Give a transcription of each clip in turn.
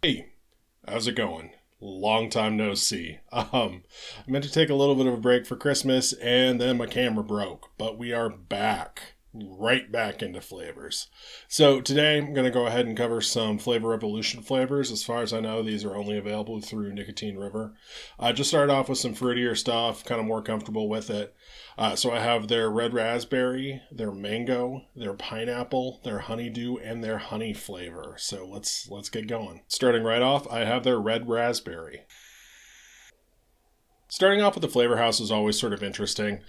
Hey, how's it going? Long time no see. I meant to take a little bit of a break for Christmas and then my camera broke, but we are back, right back into flavors. So today I'm going to go ahead and cover some Flavor Revolution flavors. As far as I know, these are only available through Nicotine River. I just started off with some fruitier stuff, kind of more comfortable with it. So I have their red raspberry, their mango, their pineapple, their honeydew, and their honey flavor. So let's get going. Starting right off, I have their red raspberry. Starting off with the flavor house is always sort of interesting.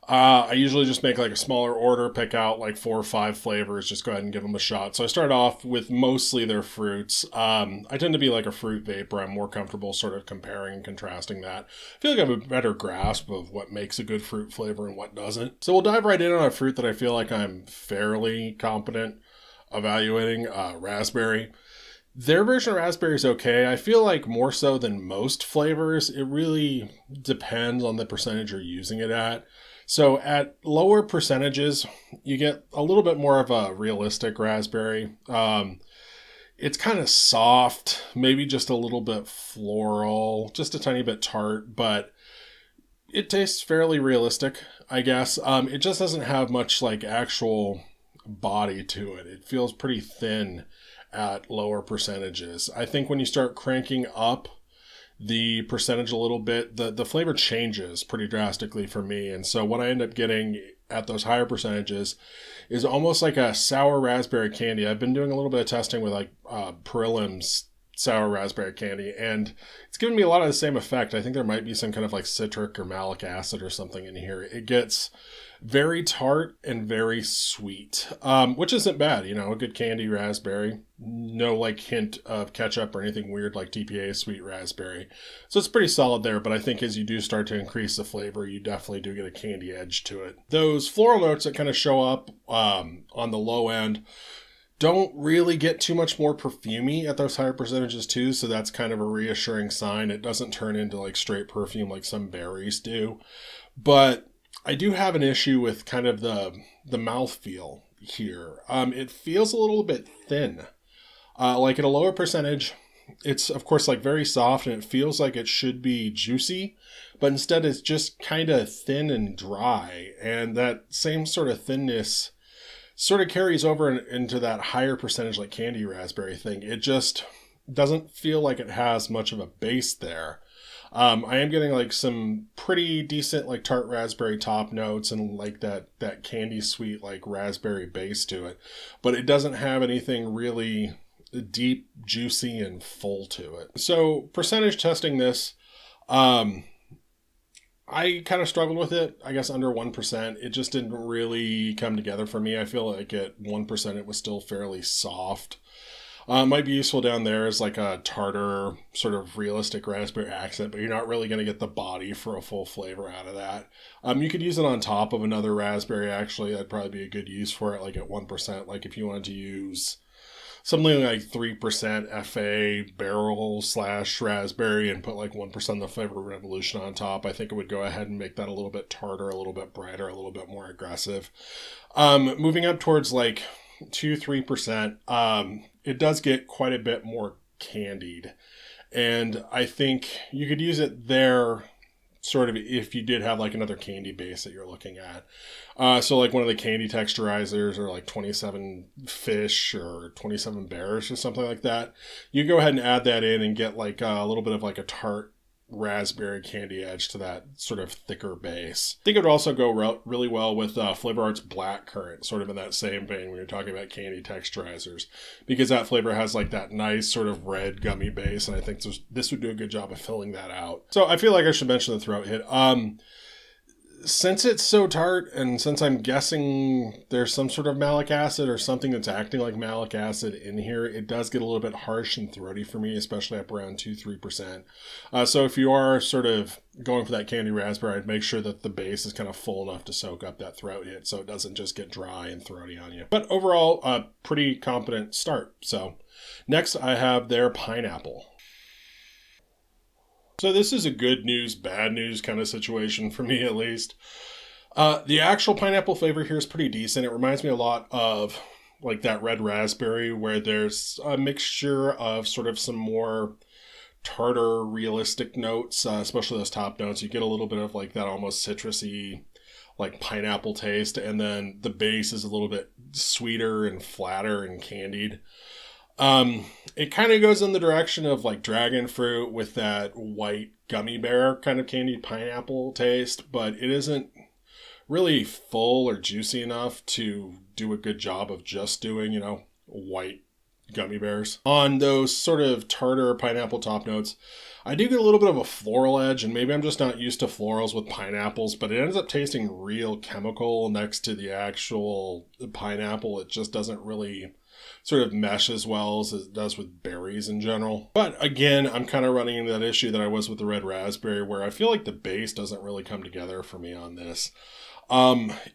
I usually just make like a smaller order, pick out like 4 or 5 flavors, just go ahead and give them a shot. So I start off with mostly their fruits. I tend to be like a fruit vapor. I'm more comfortable sort of comparing and contrasting that. I feel like I have a better grasp of what makes a good fruit flavor and what doesn't. So we'll dive right in on a fruit that I feel like I'm fairly competent evaluating, raspberry. Their version of raspberry is okay. I feel like more so than most flavors, it really depends on the percentage you're using it at. So at lower percentages, you get a little bit more of a realistic raspberry. It's kind of soft, maybe just a little bit floral, just a tiny bit tart, but it tastes fairly realistic, I guess. It just doesn't have much like actual body to it. It feels pretty thin at lower percentages. I think when you start cranking up the percentage a little bit, the flavor changes pretty drastically for me. And so what I end up getting at those higher percentages is almost like a sour raspberry candy. I've been doing a little bit of testing with like Perillim's sour raspberry candy, and it's giving me a lot of the same effect. I think there might be some kind of like citric or malic acid or something in here. It gets very tart and very sweet, which isn't bad. You know, a good candy raspberry. No like hint of ketchup or anything weird like TPA sweet raspberry. So it's pretty solid there, but I think as you do start to increase the flavor, you definitely do get a candy edge to it. Those floral notes that kind of show up on the low end don't really get too much more perfumey at those higher percentages too, so that's kind of a reassuring sign. It doesn't turn into like straight perfume like some berries do. But I do have an issue with kind of the mouthfeel here. It feels a little bit thin. Like at a lower percentage, it's of course like very soft and it feels like it should be juicy, but instead it's just kind of thin and dry. And that same sort of thinness sort of carries over into that higher percentage like candy raspberry thing. It just doesn't feel like it has much of a base there. I am getting like some pretty decent like tart raspberry top notes and like that candy sweet like raspberry base to it, but it doesn't have anything really deep, juicy, and full to it. So percentage testing this, I kind of struggled with it. I guess under 1%, it just didn't really come together for me. I feel like at 1%, it was still fairly soft. Might be useful down there as like a tartar sort of realistic raspberry accent, but you're not really going to get the body for a full flavor out of that. You could use it on top of another raspberry, actually. That'd probably be a good use for it, like at 1%. Like if you wanted to use something like 3% FA barrel / raspberry and put like 1% of the Flavor Revolution on top, I think it would go ahead and make that a little bit tartar, a little bit brighter, a little bit more aggressive. Moving up towards like 2-3%, it does get quite a bit more candied. And I think you could use it there sort of if you did have like another candy base that you're looking at. So like one of the candy texturizers or like 27 fish or 27 bears or something like that. You go ahead and add that in and get like a little bit of like a tart raspberry candy edge to that sort of thicker base. I think it would also go really well with Flavor Art's Blackcurrant, sort of in that same vein when you're talking about candy texturizers, because that flavor has like that nice sort of red gummy base, and I think this would do a good job of filling that out. So I feel like I should mention the throat hit. Since it's so tart, and since I'm guessing there's some sort of malic acid or something that's acting like malic acid in here, it does get a little bit harsh and throaty for me, especially up around 2-3%. So if you are sort of going for that candy raspberry, I'd make sure that the base is kind of full enough to soak up that throat hit so it doesn't just get dry and throaty on you. But overall, a pretty competent start. So next I have their pineapple. So this is a good news, bad news kind of situation for me, at least. The actual pineapple flavor here is pretty decent. It reminds me a lot of like that red raspberry, where there's a mixture of sort of some more tartar realistic notes, especially those top notes. You get a little bit of like that almost citrusy, like pineapple taste, and then the base is a little bit sweeter and flatter and candied. It kind of goes in the direction of like dragon fruit with that white gummy bear kind of candied pineapple taste, but it isn't really full or juicy enough to do a good job of just doing, white gummy bears. On those sort of tartar pineapple top notes, I do get a little bit of a floral edge, and maybe I'm just not used to florals with pineapples, but it ends up tasting real chemical next to the actual pineapple. It just doesn't really sort of mesh as well as it does with berries in general. But again, I'm kind of running into that issue that I was with the red raspberry, where I feel like the base doesn't really come together for me on this.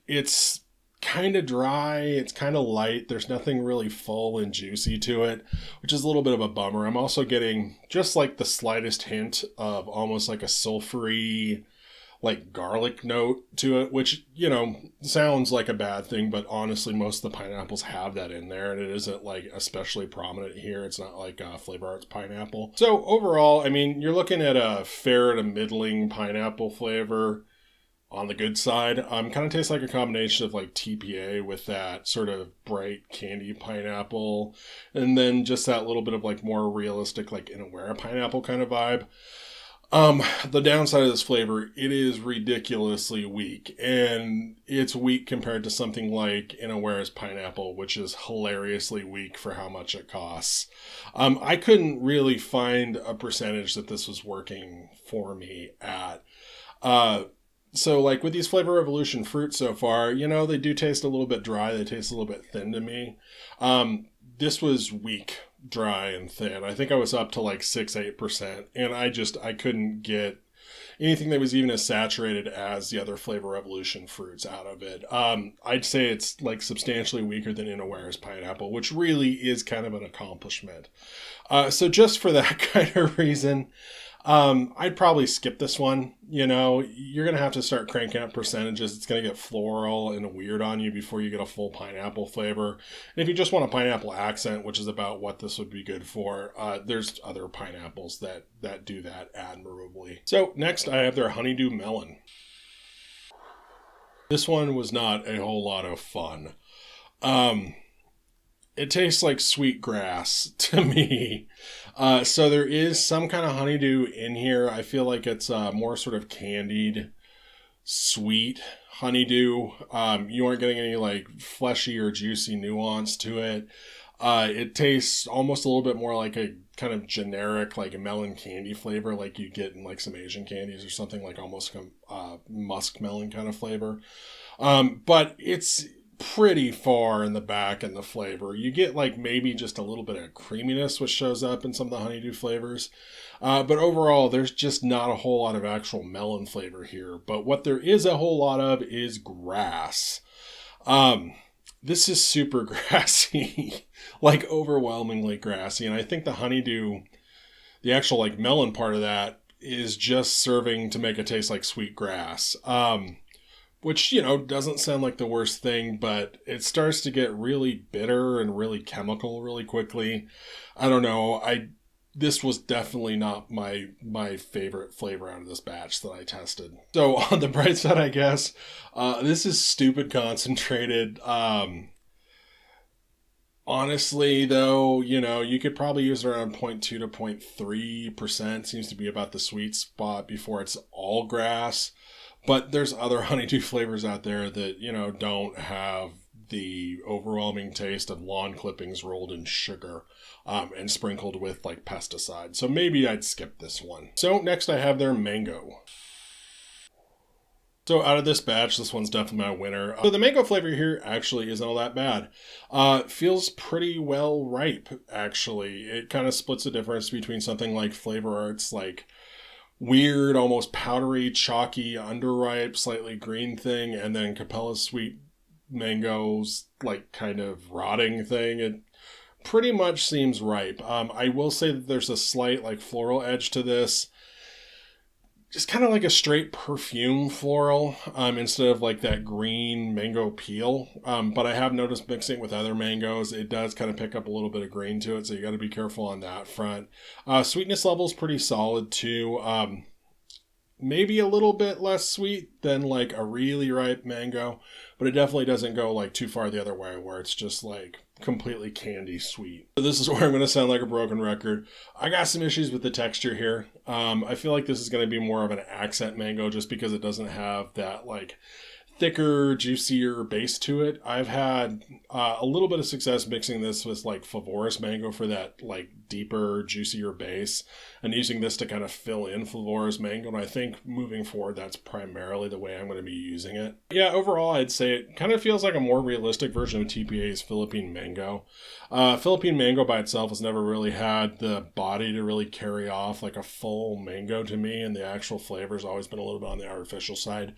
It's kind of dry, it's kind of light, there's nothing really full and juicy to it, which is a little bit of a bummer. I'm also getting just like the slightest hint of almost like a sulfury, like garlic note to it, which, sounds like a bad thing, but honestly, most of the pineapples have that in there, and it isn't like especially prominent here. It's not like Flavor Arts pineapple. So overall, I mean, you're looking at a fair to middling pineapple flavor on the good side. Kind of tastes like a combination of like TPA with that sort of bright candy pineapple, and then just that little bit of like more realistic, like Inawera pineapple kind of vibe. The downside of this flavor, it is ridiculously weak, and it's weak compared to something like Inawera's pineapple, which is hilariously weak for how much it costs. I couldn't really find a percentage that this was working for me at. So like with these Flavor Revolution fruits so far, they do taste a little bit dry. They taste a little bit thin to me. This was weak, dry, and thin. I think I was up to like 6-8%, and I couldn't get anything that was even as saturated as the other Flavor Revolution fruits out of it. I'd say it's like substantially weaker than Inawera's pineapple, which really is kind of an accomplishment. So just for that kind of reason, I'd probably skip this one. You're going to have to start cranking up percentages. It's going to get floral and weird on you before you get a full pineapple flavor. And if you just want a pineapple accent, which is about what this would be good for, there's other pineapples that do that admirably. So next I have their Honeydew Melon. This one was not a whole lot of fun. It tastes like sweet grass to me. So there is some kind of honeydew in here. I feel like it's more sort of candied, sweet honeydew. You aren't getting any like fleshy or juicy nuance to it. It tastes almost a little bit more like a kind of generic like melon candy flavor, like you get in like some Asian candies or something, like almost musk melon kind of flavor. But it's pretty far in the back in the flavor. You get like maybe just a little bit of creaminess, which shows up in some of the honeydew flavors. But overall, there's just not a whole lot of actual melon flavor here. But what there is a whole lot of is grass. This is super grassy, like overwhelmingly grassy. And I think the honeydew, the actual like melon part of that, is just serving to make it taste like sweet grass. Which, doesn't sound like the worst thing, but it starts to get really bitter and really chemical really quickly. I don't know. This was definitely not my favorite flavor out of this batch that I tested. So on the bright side, I guess, this is stupid concentrated. Honestly, though, you could probably use it around 0.2 to 0.3%. Seems to be about the sweet spot before it's all grass. But there's other honeydew flavors out there that, don't have the overwhelming taste of lawn clippings rolled in sugar and sprinkled with like pesticides. So maybe I'd skip this one. So next I have their mango. So out of this batch, this one's definitely my winner. So the mango flavor here actually isn't all that bad. Feels pretty well ripe, actually. It kind of splits the difference between something like Flavor Arts, like weird, almost powdery, chalky, underripe, slightly green thing, and then Capella's sweet mangoes, like kind of rotting thing. It pretty much seems ripe. I will say that there's a slight like floral edge to this. just kind of like a straight perfume floral instead of like that green mango peel. But I have noticed mixing with other mangoes, it does kind of pick up a little bit of green to it. So you got to be careful on that front. Sweetness level is pretty solid too. Maybe a little bit less sweet than like a really ripe mango, but it definitely doesn't go like too far the other way where it's just like completely candy sweet. So this is where I'm going to sound like a broken record. I got some issues with the texture here. I feel like this is going to be more of an accent mango just because it doesn't have that like thicker, juicier base to it. I've had a little bit of success mixing this with like Flavorist mango for that like deeper, juicier base, and using this to kind of fill in Flavorist mango. And I think moving forward, that's primarily the way I'm going to be using it. Yeah, overall, I'd say it kind of feels like a more realistic version of TPA's Philippine mango. Philippine mango by itself has never really had the body to really carry off like a full mango to me, and the actual flavor's always been a little bit on the artificial side.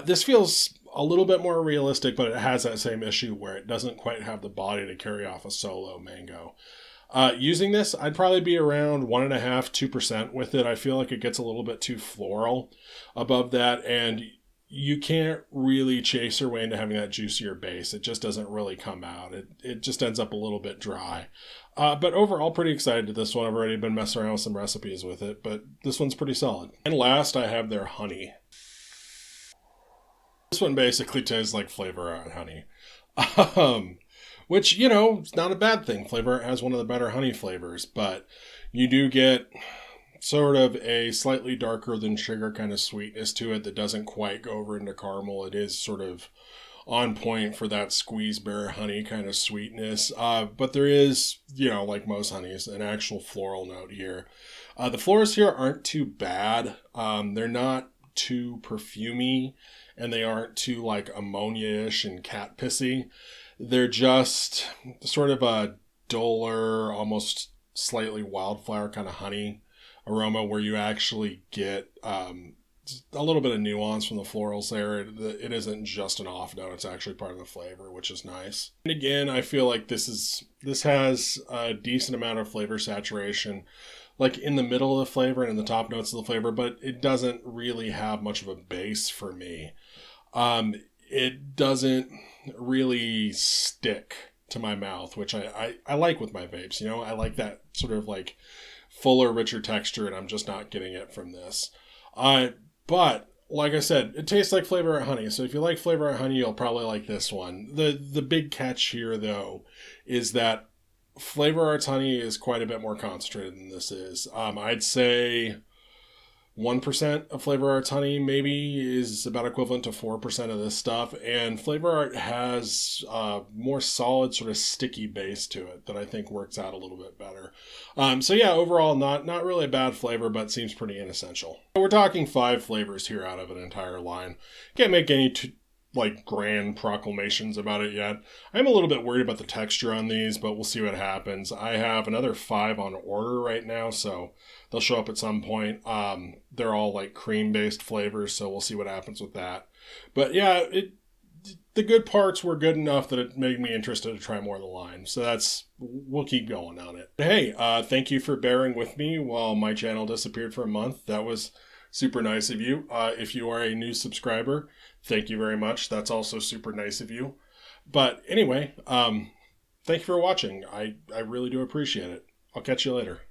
This feels a little bit more realistic, but it has that same issue where it doesn't quite have the body to carry off a solo mango. Using this, I'd probably be around 1.5–2% with it. I feel like it gets a little bit too floral above that, and you can't really chase your way into having that juicier base. It just doesn't really come out. It just ends up a little bit dry. But overall, pretty excited to this one. I've already been messing around with some recipes with it, but this one's pretty solid. And last, I have their honey. This one basically tastes like Flavor Art honey. Which, you know, it's not a bad thing. Flavor Art has one of the better honey flavors, but you do get sort of a slightly darker than sugar kind of sweetness to it that doesn't quite go over into caramel. It is sort of on point for that squeeze bear honey kind of sweetness. But there is, you know, like most honeys, an actual floral note here. The florals here aren't too bad. They're not too perfumey, and they aren't too like ammonia-ish and cat pissy. They're just sort of a duller, almost slightly wildflower kind of honey aroma where you actually get a little bit of nuance from the florals there. It isn't just an off note, it's actually part of the flavor, which is nice. And again, I feel like this has a decent amount of flavor saturation, like in the middle of the flavor and in the top notes of the flavor, but it doesn't really have much of a base for me. It doesn't really stick to my mouth, which I like with my vapes. You know, I like that sort of like fuller, richer texture, and I'm just not getting it from this. But like I said, it tastes like Flavor Art honey. So if you like Flavor Art honey, you'll probably like this one. The big catch here, though, is that Flavor Art's honey is quite a bit more concentrated than this is. I'd say 1% of Flavor Art's honey maybe is about equivalent to 4% of this stuff, and Flavor Art has a more solid sort of sticky base to it that I think works out a little bit better. So yeah, overall not really a bad flavor, but seems pretty inessential. We're talking 5 flavors here out of an entire line. Can't make any like grand proclamations about it yet. I'm a little bit worried about the texture on these, but we'll see what happens. I have another 5 on order right now, so they'll show up at some point. They're all like cream-based flavors, so we'll see what happens with that. But yeah, the good parts were good enough that it made me interested to try more of the line. So we'll keep going on it. Hey, thank you for bearing with me while my channel disappeared for a month. That was super nice of you. If you are a new subscriber, thank you very much. That's also super nice of you. But anyway, thank you for watching. I really do appreciate it. I'll catch you later.